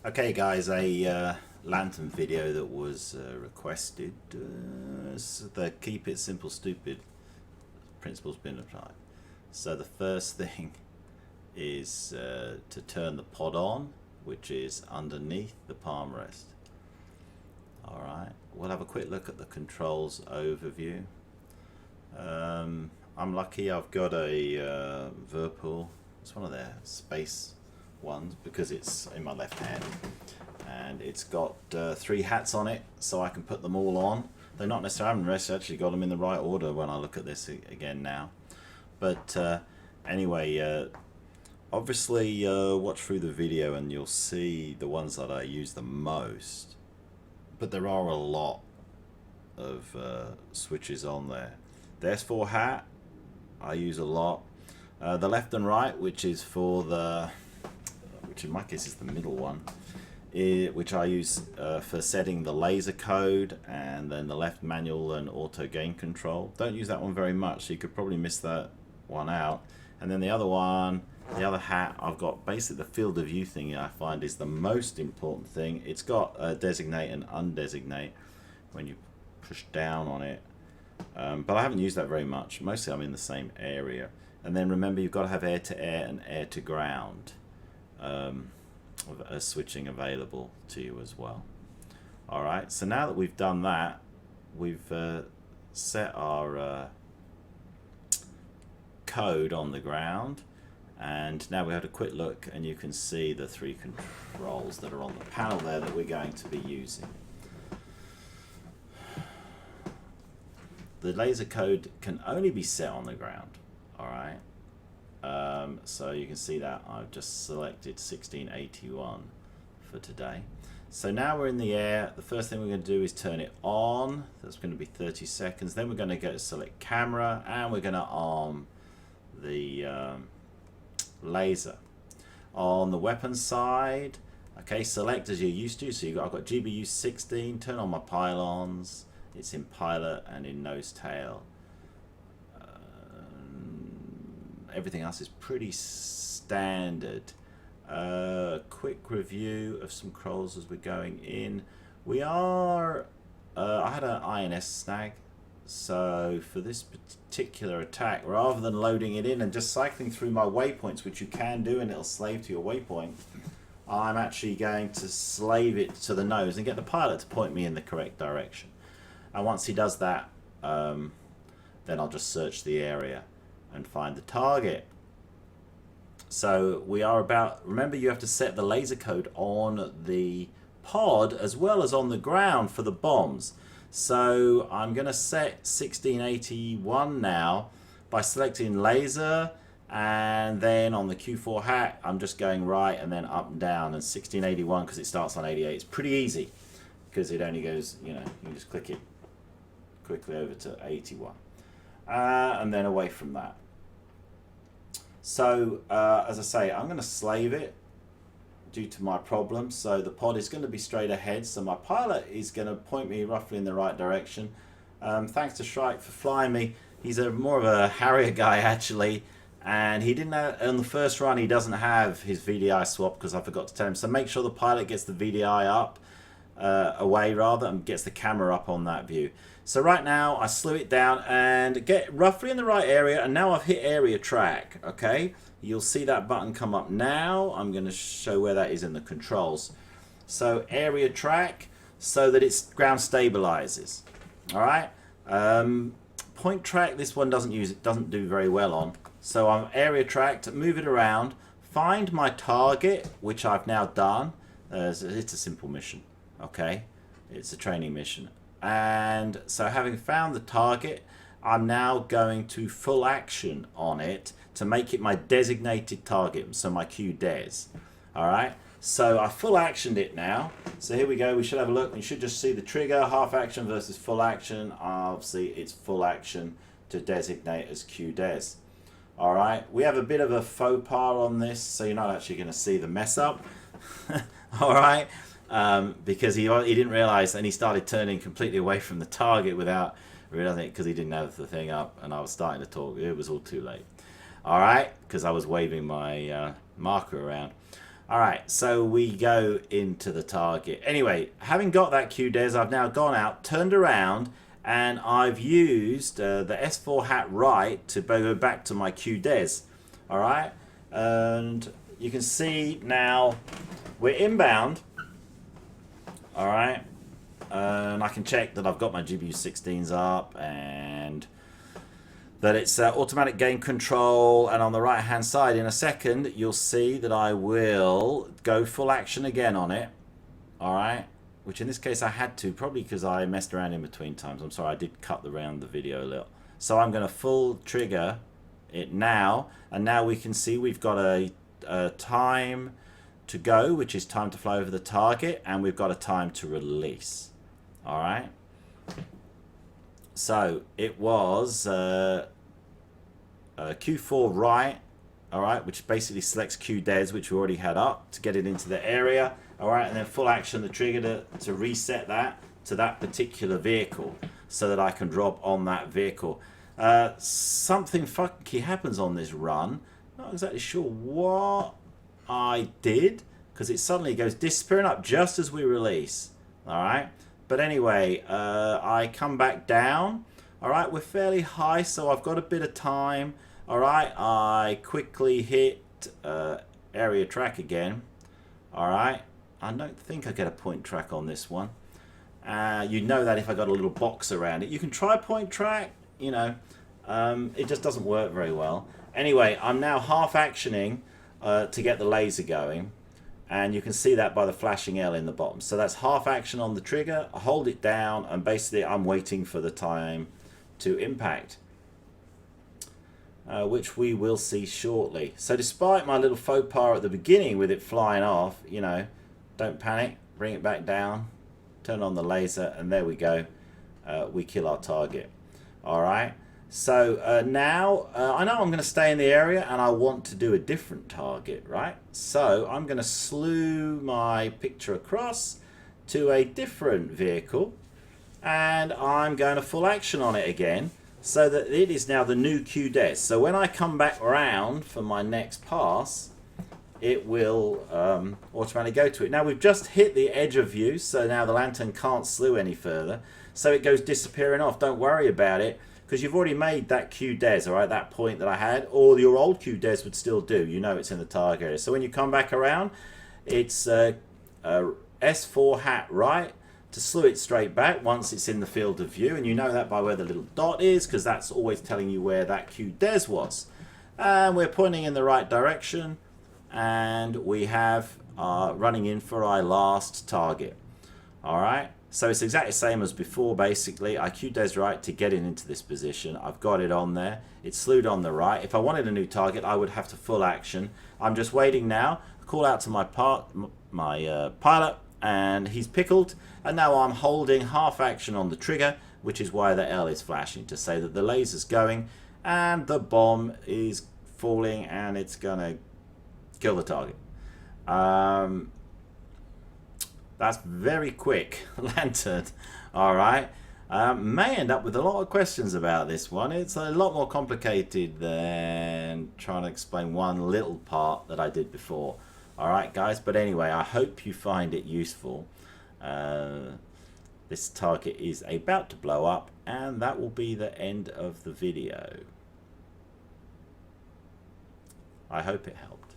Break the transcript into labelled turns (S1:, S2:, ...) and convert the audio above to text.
S1: Okay guys, a Lantirn video that was requested. So the keep it simple stupid principle's been applied. So the first thing is to turn the pod on, which is underneath the palm rest. Alright, we'll have a quick look at the controls overview. I'm lucky I've got a Whirlpool. It's one of their space ones because it's in my left hand, and it's got 3 hats on it, so I can put them all on. They're not necessarily, I haven't actually got them in the right order when I look at this again now. But anyway, obviously watch through the video and you'll see the ones that I use the most. But there are a lot of switches on there. The S4 hat I use a lot. The left and right, which is for the, which in my case is the middle one, which I use for setting the laser code, and then the left manual and auto gain control. Don't use that one very much, so you could probably miss that one out. And then the other one, the other hat, I've got basically the field of view thing I find is the most important thing. It's got designate and undesignate when you push down on it. But I haven't used that very much. Mostly I'm in the same area. And then remember, you've got to have air to air and air to ground switching available to you as well. Alright, so now that we've done that, we've set our code on the ground, and now we had a quick look and you can see the 3 controls that are on the panel there that we're going to be using. The laser code can only be set on the ground. Alright, so you can see that I've just selected 1681 for today. So now we're in the air. The first thing we're going to do is turn it on. That's going to be 30 seconds. Then we're going to go to select camera, and we're going to arm the laser. On the weapon side, okay, select as you're used to. So I've got GBU 16, turn on my pylons. It's in pilot and in nose tail. Everything else is pretty standard. Quick review of some crawls as we're going in. We are, I had an INS snag, so for this particular attack, rather than loading it in and just cycling through my waypoints, which you can do and it'll slave to your waypoint, I'm actually going to slave it to the nose and get the pilot to point me in the correct direction. And once he does that, then I'll just search the area and find the target. So we are about, remember you have to set the laser code on the pod as well as on the ground for the bombs. So I'm going to set 1681 now by selecting laser, and then on the Q4 hat I'm just going right and then up and down, and 1681 because it starts on 88. It's pretty easy because it only goes, you know, you can just click it quickly over to 81. And then away from that. So as I say, I'm going to slave it due to my problem. So the pod is going to be straight ahead, so my pilot is going to point me roughly in the right direction. Thanks to Shrike for flying me. He's more of a Harrier guy actually, and he didn't have, on the first run he doesn't have his VDI swap because I forgot to tell him. So make sure the pilot gets the VDI up, away rather, and gets the camera up on that view. So right now I slew it down and get roughly in the right area, and now I've hit area track. Okay, you'll see that button come up now. I'm going to show where that is in the controls. So area track, so that it's ground stabilizes. All right, point track, this one doesn't do very well on. So I'm area tracked, move it around, find my target, which I've now done. It's a simple mission. Okay, it's a training mission. And so having found the target, I'm now going to full action on it to make it my designated target, so my Q-Des. Alright, so I full actioned it now. So here we go, we should have a look. You should just see the trigger, half action versus full action. Obviously it's full action to designate as Q-Des. Alright, we have a bit of a faux pas on this, so you're not actually going to see the mess up. Alright. Because he didn't realize, and he started turning completely away from the target without realizing it because he didn't have the thing up, and I was starting to talk. It was all too late. Alright, because I was waving my marker around. Alright, so we go into the target. Anyway, having got that QDES, I've now gone out, turned around, and I've used the S4 hat right to go back to my QDES. Alright, and you can see now we're inbound. Alright, and I can check that I've got my GBU 16s up and that it's automatic gain control, and on the right hand side in a second you'll see that I will go full action again on it. Alright, which in this case I had to, probably because I messed around in between times. I'm sorry, I did cut around the video a little. So I'm going to full trigger it now, and now we can see we've got a time to go, which is time to fly over the target, and we've got a time to release. Alright, so it was Q4 right, alright, which basically selects QDES, which we already had up to get it into the area. Alright, and then full action the trigger to reset that to that particular vehicle so that I can drop on that vehicle. Something funky happens on this run. Not exactly sure what I did, because it suddenly goes disappearing up just as we release. Alright, but anyway, I come back down. Alright, we're fairly high, so I've got a bit of time. Alright, I quickly hit area track again. Alright, I don't think I get a point track on this one. You know that if I got a little box around it. You can try point track, you know, it just doesn't work very well. Anyway, I'm now half actioning to get the laser going, and you can see that by the flashing L in the bottom. So that's half action on the trigger. I hold it down, and basically I'm waiting for the time to impact, which we will see shortly. So despite my little faux pas at the beginning with it flying off, you know, don't panic, bring it back down, turn on the laser, and there we go. We kill our target. Alright, so now I know I'm going to stay in the area and I want to do a different target, right? So I'm going to slew my picture across to a different vehicle, and I'm going to full action on it again so that it is now the new QDES. So when I come back around for my next pass, it will automatically go to it. Now we've just hit the edge of view, so now the Lantirn can't slew any further. So it goes disappearing off. Don't worry about it, because you've already made that QDES, all right, that point that I had, or your old QDES would still do. You know it's in the target area. So when you come back around, it's S4 hat right to slew it straight back once it's in the field of view. And you know that by where the little dot is, because that's always telling you where that QDES was. And we're pointing in the right direction, and we have running in for our last target. All right. So it's exactly the same as before, basically. I QDES right to get it into this position. I've got it on there. It's slewed on the right. If I wanted a new target, I would have to full action. I'm just waiting now. Call out to my pilot, and he's pickled. And now I'm holding half action on the trigger, which is why the L is flashing, to say that the laser's going and the bomb is falling and it's going to kill the target. That's very quick, Lantirn. All right. May end up with a lot of questions about this one. It's a lot more complicated than trying to explain one little part that I did before. All right, guys. But anyway, I hope you find it useful. This target is about to blow up, and that will be the end of the video. I hope it helped.